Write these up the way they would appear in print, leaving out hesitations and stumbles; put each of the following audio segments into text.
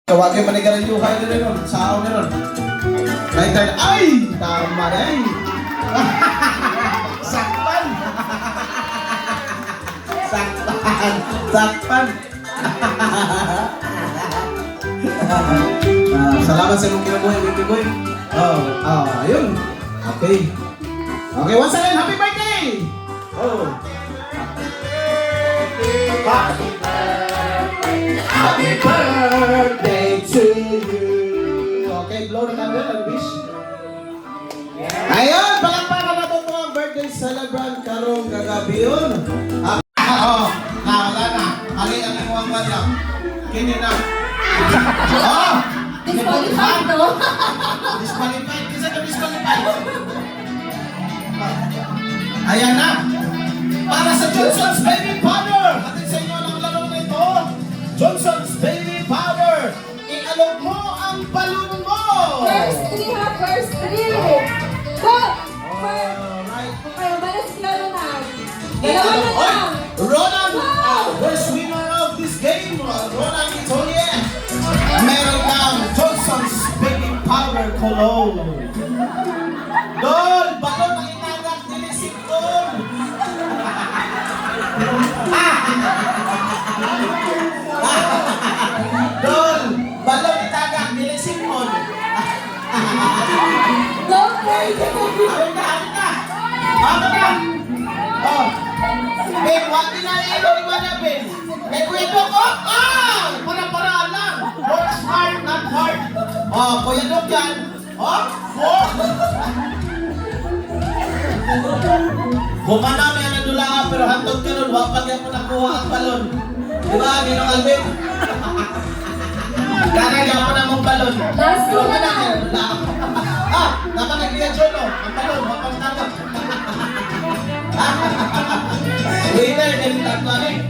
Kawagin manigaran yung kayo nila nun. Sao nila nun. Right. Ay! Tama na eh. Sakpan! Sakpan! Salamat sa inyong kinabuhay, baby boy. Ayun. Okay. Okay, once again, happy birthday! Happy birthday to you. Okay, blow na namin ang wish. Ayun, palakpakan na po ang birthday celebrant karong kagabi yun. Wala na. Hali ang imuang banyak. Kini na. Disqualified, no? Disqualified. Kisa na disqualified. Ayan na. Para sa Johnson's Baby Powder. Atin sa inyo ang laro na ito. Johnson's Baby Powder. Ialog mo ang balon mo. First three ha, first three. Go! Alright. Okay, balas laro na. Dalawa na lang. Ronan, first winner of this game, Ronan Itoye. Meron kang Johnson's Baby Powder Cologne. Dol, balon ang inagak nilisip doon. Dol, balon itagak nilisip doon. Go first. Ano ka? Oh. Ben, wag din na ilo ni Wanda, Ben. Ben, kwento ko. Para-paraan lang. Work smart, not hard. Kuya Dok yan. Buka namin ang nadula ka, pero hantog ka nun. Wapag yan mo nakuha ang balon. Diba, Ginong Alvin? Karagyan mo na mong balon. Last two na lang. Dapat nag-reaction, no? Ang balon, wapag tangap. Winner, din tatlo rin.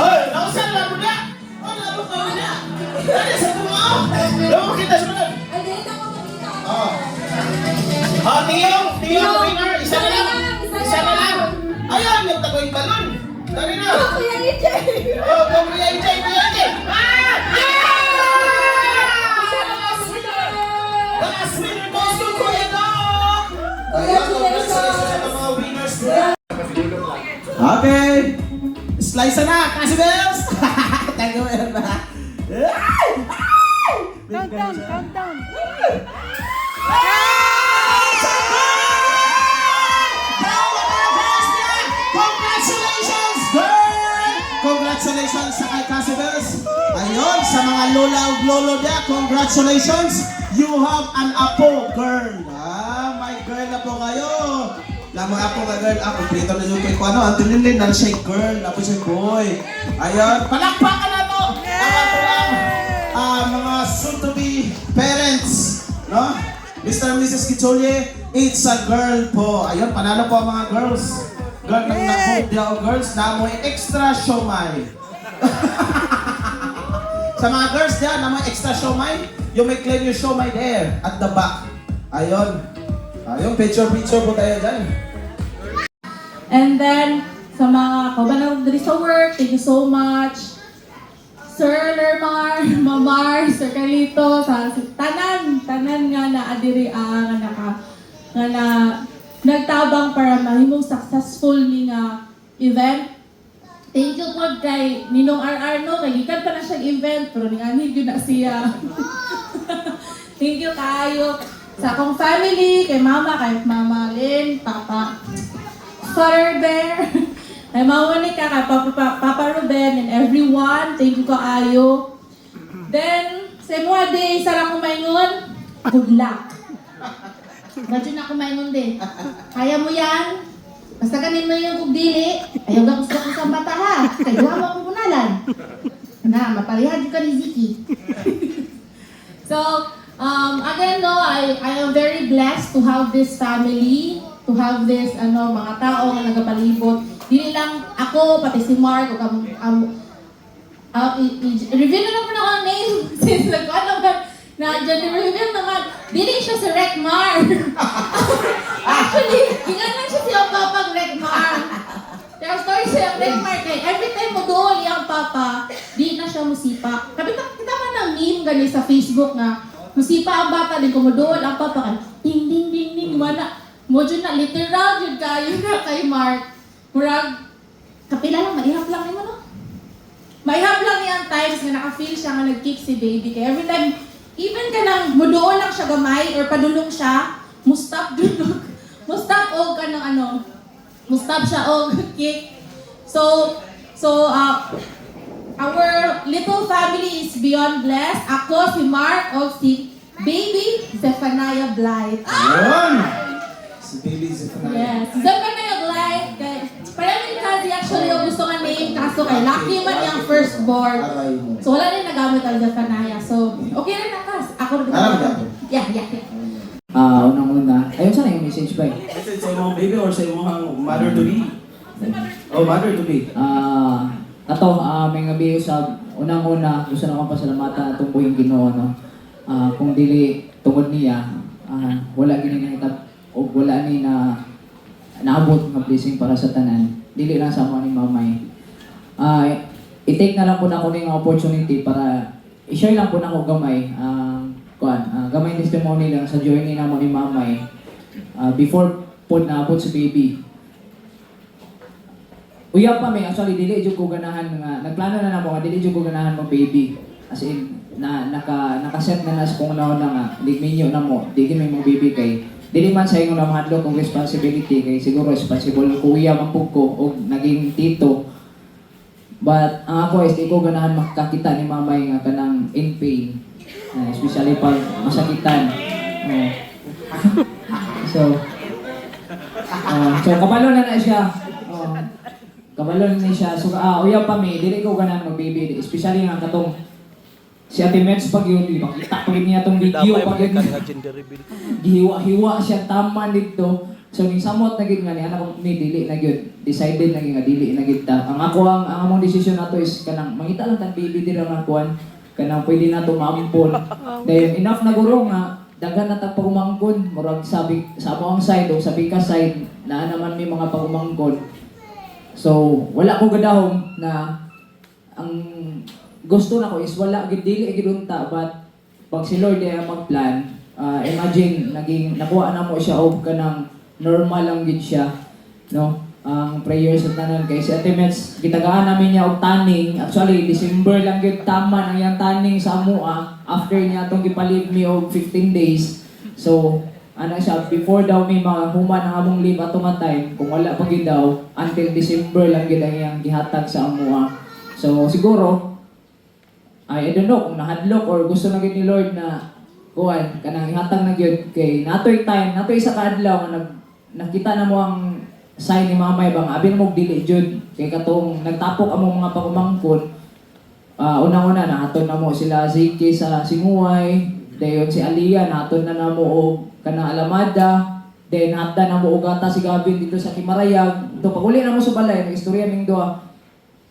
Hoy, nausan lang mo na! Laro ka mo na! Dali sa mga! Laro kita sa mga! Ay, dito ako makita. Tiyong, winner! Isa na lang! Isa na lang! Ayan, yung tagoy balon! Dali na! Kuya EJ. Kuya EJ! Last winner goes to Kuya Dok! Ayan, congratulations sa mga winners nila! Okay. Slice na, Kasi Bells. Thank you very much. Countdown. Congratulations, girl! Congratulations sa kay Kasi Bells. Ayun, sa mga lola o lolo niya, congratulations. You have an apo, girl. May girl na po kayo. Lamang ako nga girl, kompleto na yung ko ano, ang tunilin na siya girl, apo siya boy. Ayun, palakpakan na to! Mga soon-to-be parents, no? Mr. and Mrs. Kitolye, it's a girl po. Ayun, panalo po ang mga girls. Girl, nang nakudya o girls, na mo extra siomay. Sa mga girls dyan, na mo extra siomay, you may claim your siomay there, at the back. Ayun. Ayun, picture po tayo dyan. And then, sa mga kabanang diri sa work, thank you so much. Sir Lermar, Mamar, Sir Carlito, sa tanan nga na adiri nga na nagtabang para mahimong successful ni nga event. Thank you po kay Ninong RR, no? Kay gikan pa na siyang event, pero ninganhid yun na siya. Thank you kayo sa akong family, kay Mama Lynn, Papa Father Bear, kay Mama Monica, kay Papa Ruben, and everyone. Thank you kaayo. Then, sa mga day, sarang kumaingon, good luck. Medyo na kumaingon din. Kaya mo yan. Basta ganin mo yung kugdili, ayaw ka gusto ko sa bata ha. Kayo mo akong punalan. Na, mapalihad ka ni Ziki. So, again, no, I am very blessed to have this family, to have this, mga tao na nagapalibot. Dili lang ako, pati si Mark, reveal na naman ako ang name, since reveal naman, dili siya si Rec Mar. Actually, ginganan siya siya Papa Rec Mar. Pero story siya Rec Mar kay every time mo doon iyang Papa, di na siya musipa. Kapit kita man ng meme gani sa Facebook nga, musipa ang bata, din kumuduol ang papa kay, ding ding ding ding, wala. Mo dyan na, literal dyan kayo na kay Mark. Murag, kapila lang, maihap lang naman, no? Maihap lang yan times nga naka-feel siya nga nag-kick si baby. Kaya every time, even ka nang muduol lang siya gamay or padulong siya, mustap dulog. Mustap og kanang ano, mustap siya og kick. So, our little family is beyond blessed. Ako, si Mark, o si baby Zephaniah Blythe. Yun! Si Baby Zephaniah. Yes, Zephaniah Blythe. Parang kasi actually yung gusto nga name, kaso kay Lucky man yung firstborn. Aray mo. So wala rin nagamit ang Zephaniah. So, okay rin na kas. Ako rin. Alam ka? Yeah. Unang-una. Ayun, sana yung message ba? Message sa imong baby or sa imong mother-to-be? Oh, mother-to-be. May ngabi sa unang-una, gusto na akong pasalamatan itong buhing Ginoo, no? Kung dili tungod niya, wala gini nakita o wala ni na naabot ng blessing para sa tanan. Dili lang sa mga ni mamay. I-take na lang po na ko ng opportunity para i-share lang po na ko gamay. Gamay testimony lang sa journey na mo ni mamay. Before po naabot si baby. Uyab pa may actually dili jud ko ganahan nga nagplano na namo nga dili jud ko ganahan mag baby. As in naka-set na nas kung naon na nga ligminyo na mo di may mo baby kay dili man sa ingon na mahadlok kong responsibility kay siguro responsible ko uyab ang pug ko og naging tito. But ang ako is di ko ganahan makakita ni mamay nga kanang in pain. Especially pag masakitan. So kabalo na siya. Kabalon ni siya. So, uyab pa mi, dili ko ganan mag-baby. Especially nga katong si Ate Meds pag yun, makita pa niya itong video pag yun. Gihiwa-hiwa siya tama dito. So, ning samot na gid nga ni anak ko ni dili na gyud. Decided na nga dili na gid ta. Ang ako ang among decision nato is kanang mangita lang tang baby dira nga kuan. Kanang pwede na to maampon. Dahil enough na guro nga daghan na tag pagumangkon. Murag sabi sa among side o sa Bika side na naman may mga pagumangkon. So, wala ko gadahom na ang gusto na ko is wala gid dili gid unta but pag si Lord ay magplan, imagine naging nakuha na mo siya og kanang normal lang gid siya, no? Ang prayers sa tanan kay si Ate Mets gitagaan namin niya og taning. Actually, December lang gid tama na yang taning sa amoa after niya tong gipalive me og 15 days. So, siya, before daw may mga human ang among leave ato nga time, kung wala pa gid daw, until December lang gid ang iyang gihatag sa amoa. So, siguro, I don't know kung nahadlok or gusto na gid ni Lord na kuan kanang ihatag na gyud kay natoy time, natoy sa kaadlaw nga nakita na mo ang sign ni mamay bang abi na mo dili jud kay katong nagtapok among mga pagumangkon. Una-una nahaton na mo sila Ziki sa Singuay, dayon si Aliyah nahaton na namo og kana Alamada, then handa na mo ugata si Gavin dito sa Kimarayag. Ito pag uli na mo sa balay, ang istorya ning duha.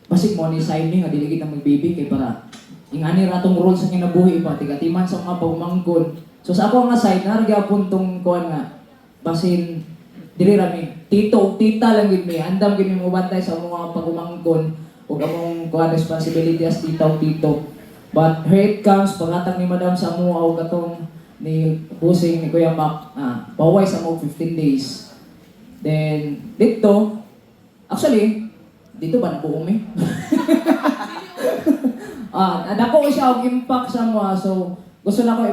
Basig mo ni sign ni nga dili kita mag-baby kay para ingani ra tong role sa kinabuhi ba tigatiman sa mga pagumangkon. So sa ako nga side nargyapon tong kuan nga basin dili ra mi tito ug tita lang gid mi andam gid mi mo bantay sa mga pagumangkon ug among kuan responsibility as tita ug tito. But here it comes pangatag ni Madam sa mo og katong ni busing ni Kuya Mac, paway sa mo 15 days. Then, dito, actually, dito ba nabuong eh? Dako ko siya og impact sa mo. So, gusto na ko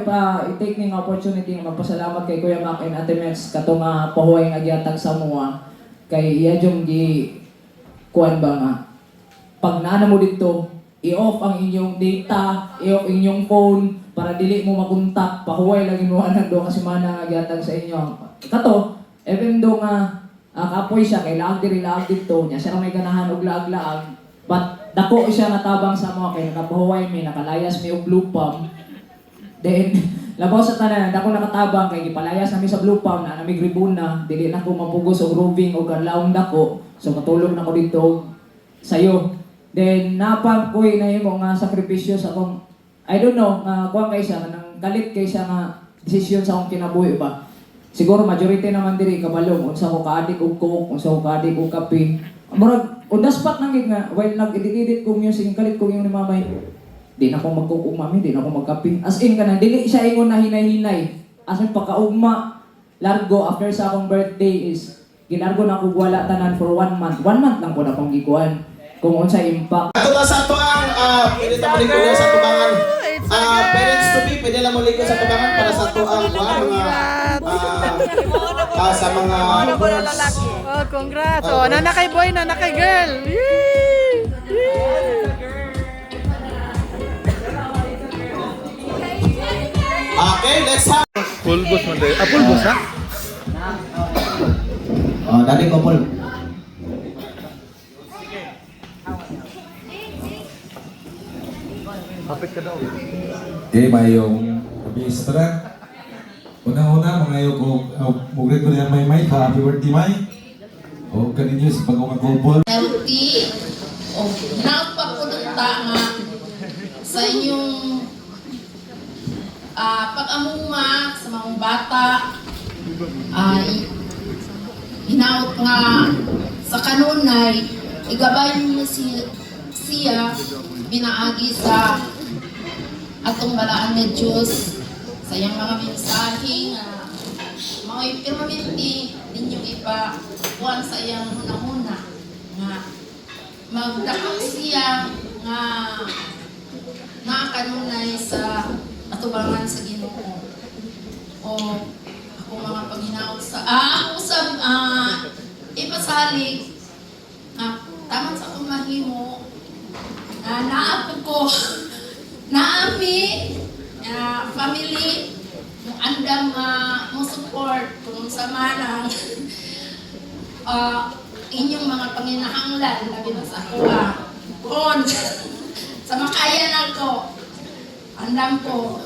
i-take ning opportunity nga magpasalamat kay Kuya Mac and Ate Mets katong pahuway nga gihatag sa mo. Kay iya jung kuan ba nga. Pag naana mo dito, i-off ang inyong data, i-off inyong phone, para dili mo makontak, pahuway lang mo anak do kasi mana nga gihatag sa inyo. Kato, even do nga kapoy siya kay laag diri laag dito niya siya may ganahan og laag-laag. But dako siya natabang sa mo kay nakapahuway mi, nakalayas mi og blue palm. Then labaw sa tanan dako nakatabang kay gipalayas nami sa blue palm na nami gribuna, dili na ko mapugos og roving og kadlawon dako. So katulog na ko dito sayo. Then napang koy na imo nga sakripisyo sa akong I don't know, kuha kay siya, nang galit kay siya nga desisyon sa akong kinabuhi ba. Siguro majority naman diri kabalong, unsa ko kaadik og coke, unsa ko kaadik og kape. Murag, on the spot nang gid nga, while nag-edit ko music, galit ko yung ni mamay. di na ako magkukuma, di na ako magkape. As in ka na, dili siya ingon na hinay-hinay. As in, pagkaugma, largo after sa akong birthday is, ginargo na ako wala tanan for 1 month. 1 month lang po na akong gikuhan. Kung unsa impact. Ato na sa ito ang pwede na maligo na sa tubangan. Parents to be, pwede lang maligo sa tubangan para sa ito ang sa mga birds. Oh, congrats. Oh, nanakay boy, nanakay girl. Yee! Okay, let's have. Pulbos man tayo. Pulbos ha? Dali ko, Paul. Kapit ka daw. Mayong kabistra. Unang-una, mga iyo kong mugret ko niya may happy birthday, May. O kaninyo sa pag-umagulbol. Healthy. O, napapulunta nga sa inyong pag-amuma sa mga bata. Hinaot nga sa kanunay, igabay niyo siya binaagi sa atong balaan ni Diyos sa iyang mga mensahe nga mga permanente ninyong ipakuan sa iyang hunahuna nga magdakap siya nga nakakanunay sa atubangan sa Ginoo o ako mga paghinaot sa usab ipasalig taman sa akong mahimo naapo ko naami family mo andam mo support kung sa manang inyong mga panginahanglan labi na sa ako kon sa makayanan ko andam ko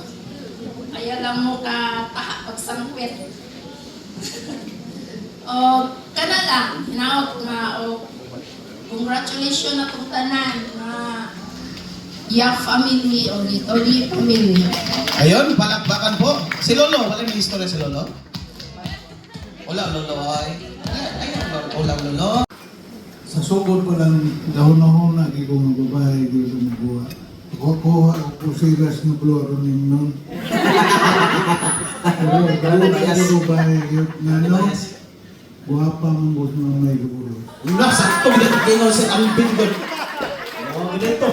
kaya lang mo ka taha pagsangpit kana lang hinaot nga congratulations na itong tanan na Yak family o Litoli family. Ayun, palakbakan po. Si Lolo, wala may istorya si Lolo? Wala, Lolo ay. Ayun, wala, Lolo. Sa sugod ko lang dahon-dahon na di ko mababahay di ko magbuha. Kuha ako silas na bloro ning nun. Pero dahon na ko bahay yun na no. Buha pa mong bus na may gaburo. Wala, sakto. Ginagawa sa ang bingon. Ganito.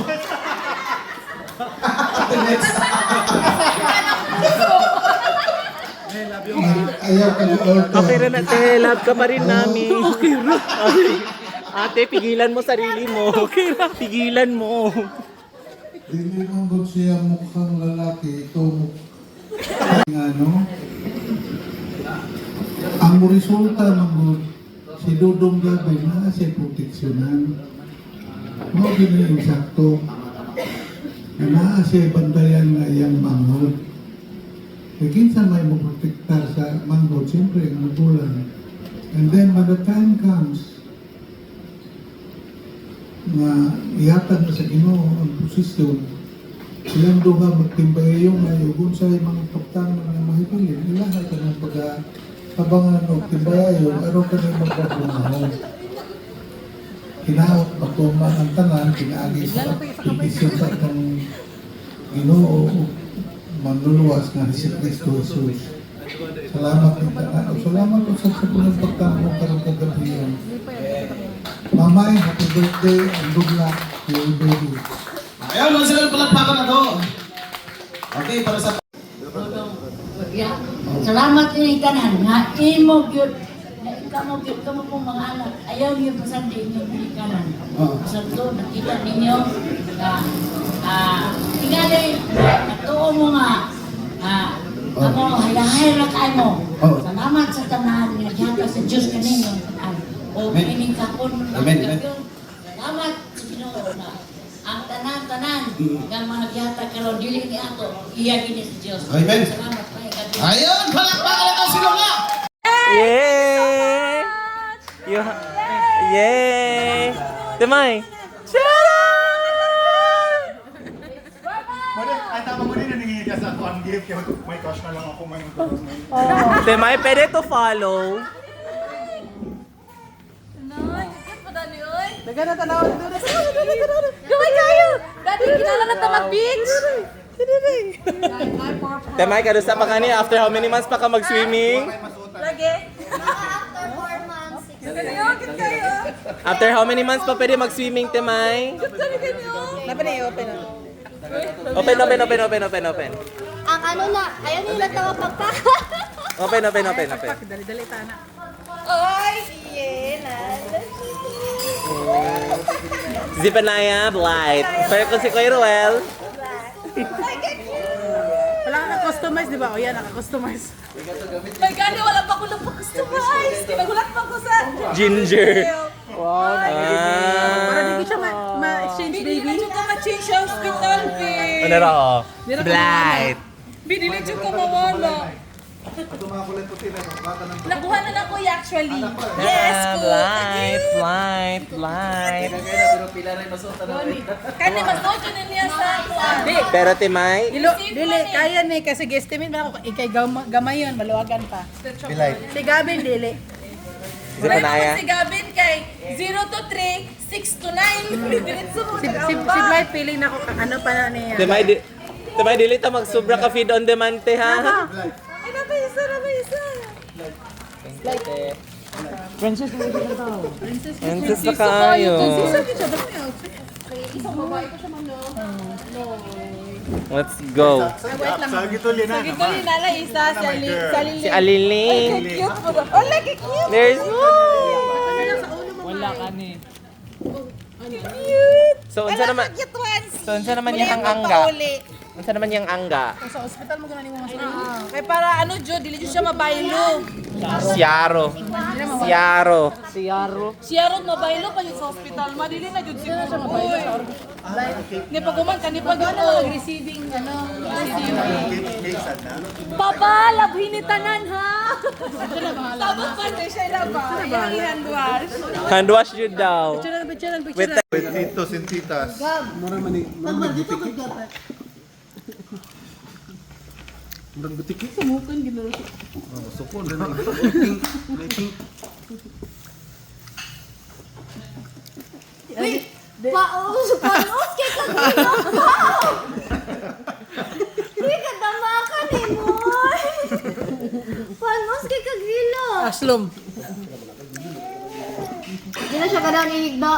Ayaw ka ni Orto. Okay na ate, love ka pa rin namin. Okay na. Ate, pigilan mo sarili mo. Okay na, pigilan mo. Dili mong bud siya mukhang lalaki. Ito ano? Ang resulta ng si Dudong Gabi na siya proteksyonan. Mo gini yung sakto. Na naa siya bantayan nga iyang manghod. Kaya may maprotektar sa manghod, siyempre ang magulang. And then when the time comes, na ihatag na sa Ginoo ang posisyon, silang duha magtimbayayon na yung sa mga kaptan na mahipilin, ilahay ka ng pagkabangan o timbayayon, araw ka na magpapulungan. Hinaot pagtuman ang tanan, pinaagi sa pipisyon sa itong Ginoo, manluluwas na si Kristo Jesus. Salamat ng tanan. Salamat po sa kapulang pagtamo karong kagabihan. Mamay, happy birthday and good luck to your baby. Ayun, mga sila palakpakan na to. Okay, para sa... Salamat ini tanan nga imo gyud kamo pong mga anak ayaw niyo pasandi inyo pinikanan. Sa to nakita ninyo tingali natuo mo nga ako hayahay ra kay mo. Salamat sa tanan nga diha sa Dios kaninyo o kining kapon. Salamat sa Ginoo na ang tanan nga mga gihata karon dili ni ato iya kini sa Dios. Amen. Salamat pa. Ayun, palakpakan na to si Lola. Yay! Yay! Timay! Ay, tama mo din na nangingi ka sa ako ang gift. Kaya may crush na lang ako may Timay, pwede to follow. Dagan na tanaw dito. Gawin kayo! Daddy, kinala na ta mag-beach. Temay, kadusa pa ka niya. After how many months pa ka mag-swimming? Lagi. After how many months pa pwede mag-swimming, Temay? Open. Ang ano na, ayaw nila tawa pagpa. Open. Oy, yenan. Zipanaya, blight. Pero kung si Kuya Ruel, Wala ka na-customize, di ba? O yan, naka-customize. My God, wala pa ko na-customize. Kinagulat pa ko sa... ginger. Para di ko siya ma-exchange, baby. Hindi ko ma-change sa hospital, babe. Ano raw? Blight. Binili ko mawala. Nakuha na na ko actually. Yes, ko. Blight. Kani masuot yun niya sa kuan. Pero Temay, Dili, kaya ni kasi guesstimate man ako ikay gamay yun, maluwagan pa. Si Gabin dili. Zipanaya. Si Gabin kay 0 to 3, 6 to 9. Diretso mo. Si Blight feeling na ko ano pa na niya. Temay, dili ta magsubra ka feed on demand, te, ha? Ay, nabayisa. Princess na kayo. Let's go. Sagi to Lina Ito naman. yung nala isa, Si Aliling. cute mo. Oh, lagi cute. There's Wala ka ni. So, unsa naman? Cute ones. So, unsa naman yung angga? Unsa naman yung angga? Sa ospital mo ganun mo sa kay para ano Jo, dili Jo siya mabaylo. Siaro. Siya ron mabaylo pa yun sa ospital. Madili na jud siguro siya mabaylo. Ni paguman kanipag ano receiving ano. Papa, labhin ni tanan ha. Tapos pa siya laba. Yung hand wash. Hand wash yun daw. Wait, With titos and titas. Paus kay kagilo. Di ka damakan ni mo. Paus kay kagilo. Aslom. Di na siya kadang ihigda.